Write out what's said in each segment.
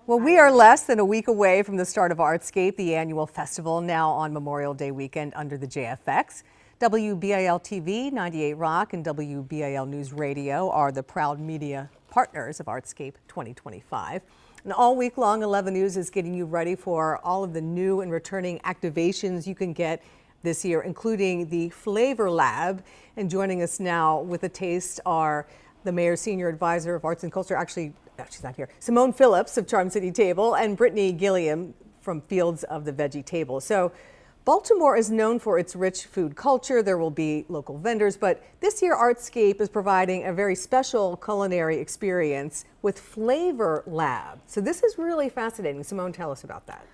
Well, we are less than a week away from the start of Artscape, the annual festival, now on Memorial Day weekend under the JFX. WBAL TV, 98 Rock, and WBAL News Radio are the proud media partners of Artscape 2025. And all week long, 11 News is getting you ready for all of the new and returning activations you can get this year, including the Flavor Lab. And joining us now with a taste are the Mayor's Senior Advisor of Arts and Culture, actually, she's not here, Simone Phillips of Charm City Table, and Brittany Gilliam from Fields of the Veggie Table. So Baltimore is known for its rich food culture. There will be local vendors, but this year Artscape is providing a very special culinary experience with Flavor Lab. So this is really fascinating. Simone, tell us about that.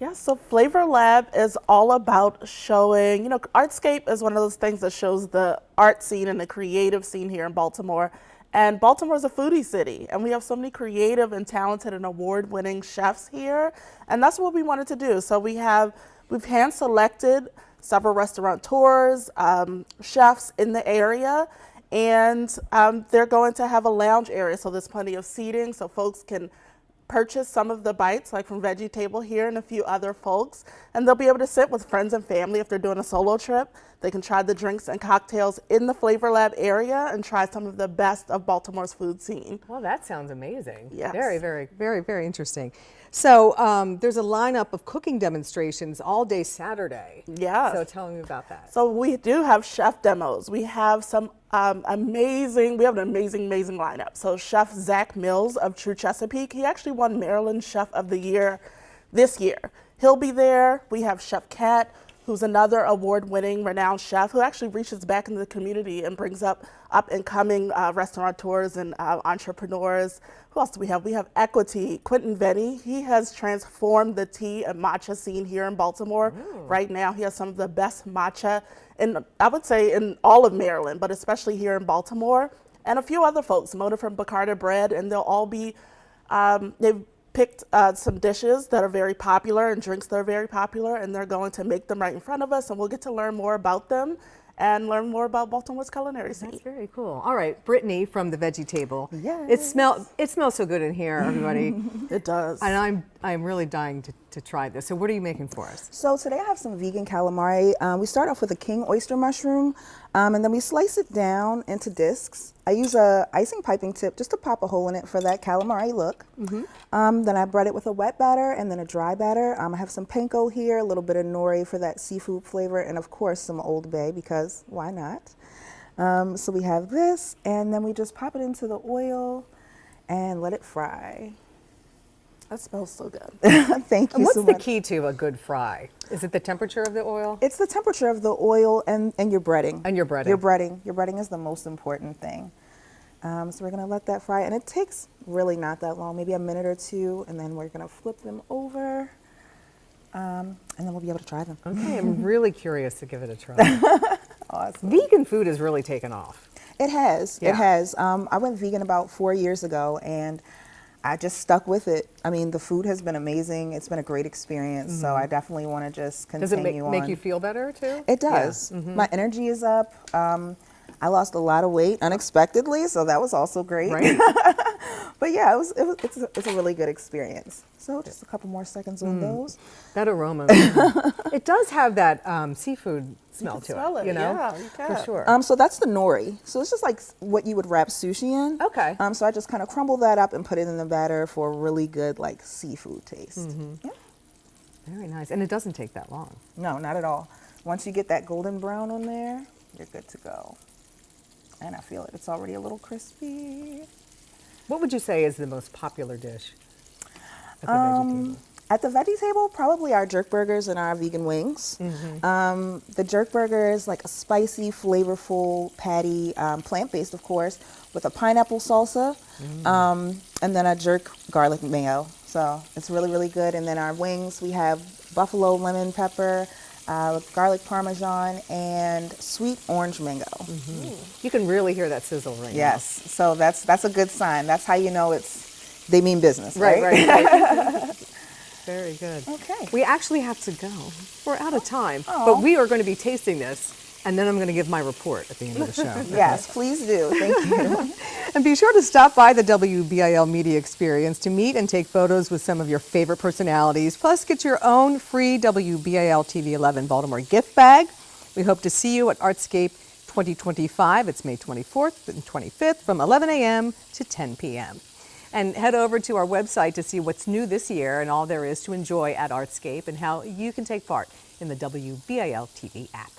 Yeah, so Flavor Lab is all about showing, Artscape is one of those things that shows the art scene and the creative scene here in Baltimore. And Baltimore is a foodie city, and we have so many creative and talented and award-winning chefs here, and that's what we wanted to do. So we've hand-selected several restaurateurs, chefs in the area, and they're going to have a lounge area, so there's plenty of seating so folks can purchase some of the bites, like from Veggie Table here and a few other folks, and they'll be able to sit with friends and family if they're doing a solo trip. They can try the drinks and cocktails in the Flavor Lab area and try some of the best of Baltimore's food scene. Well, that sounds amazing. Yes. Very, very, very, very interesting. So there's a lineup of cooking demonstrations all day Saturday. Yeah. So tell me about that. So we do have chef demos. We have some we have an amazing lineup. So Chef Zach Mills of True Chesapeake, he actually won Maryland Chef of the Year this year. He'll be there. We have Chef Kat, who's another award-winning renowned chef who actually reaches back into the community and brings up and-coming restaurateurs and entrepreneurs. Who else do we have? We have Equity, Quentin Venny. He has transformed the tea and matcha scene here in Baltimore. Ooh. Right now, he has some of the best matcha I would say in all of Maryland, but especially here in Baltimore. And a few other folks, Mona from Bacardi Bread, and they'll all be, they've picked some dishes that are very popular and drinks that are very popular, and they're going to make them right in front of us, and we'll get to learn more about them and learn more about Baltimore's culinary scene. That's very cool. All right, Brittany from the Veggie Table. Yes. It smells so good in here, everybody. It does. And I'm really dying to try this. So what are you making for us? So today I have some vegan calamari. We start off with a king oyster mushroom, and then we slice it down into discs. I use a icing piping tip just to pop a hole in it for that calamari look. Mm-hmm. Then I bread it with a wet batter and then a dry batter. I have some panko here, a little bit of nori for that seafood flavor, and of course some Old Bay, because why not? So we have this, and then we just pop it into the oil and let it fry. That smells so good. Thank you and what's so the much. key to a good fry? Is it the temperature of the oil? It's the temperature of the oil and your breading. And your breading. Your breading is the most important thing. So we're gonna let that fry, and it takes really not that long, maybe a minute or two, and then we're gonna flip them over, and then we'll be able to try them. Okay, I'm really curious to give it a try. Awesome. Vegan food has really taken off. It has. Yeah. It has. I went vegan about 4 years ago, and I just stuck with it. I mean, the food has been amazing. It's been a great experience. Mm-hmm. So I definitely want to just continue on. Does it make you feel better too? It does. Yeah. Mm-hmm. My energy is up. I lost a lot of weight unexpectedly, so that was also great. Right. But yeah, it's a really good experience. So just a couple more seconds on those. That aroma. It does have that seafood smell to it, you know? Yeah, you can. For sure. So that's the nori. So it's just like what you would wrap sushi in. Okay. So I just kind of crumble that up and put it in the batter for a really good like seafood taste. Mm-hmm. Yeah. Very nice. And it doesn't take that long. No, not at all. Once you get that golden brown on there, you're good to go. And I feel it. It's already a little crispy. What would you say is the most popular dish at the Veggie Table? At the Veggie Table, probably our jerk burgers and our vegan wings. Mm-hmm. The jerk burger is like a spicy, flavorful patty, plant-based, of course, with a pineapple salsa, and then a jerk garlic mayo. So it's really, really good. And then our wings, we have buffalo lemon pepper, garlic parmesan, and sweet orange mango. Mm-hmm. You can really hear that sizzle right now. Yes, so that's a good sign. That's how you know they mean business, right? Right. Very good. Okay. We actually have to go. We're out of time, but we are going to be tasting this And then I'm going to give my report at the end of the show. Yes, please do. Thank you. And be sure to stop by the WBIL Media Experience to meet and take photos with some of your favorite personalities. Plus, get your own free WBIL TV 11 Baltimore gift bag. We hope to see you at Artscape 2025. It's May 24th and 25th from 11 a.m. to 10 p.m. And head over to our website to see what's new this year and all there is to enjoy at Artscape and how you can take part in the WBIL TV app.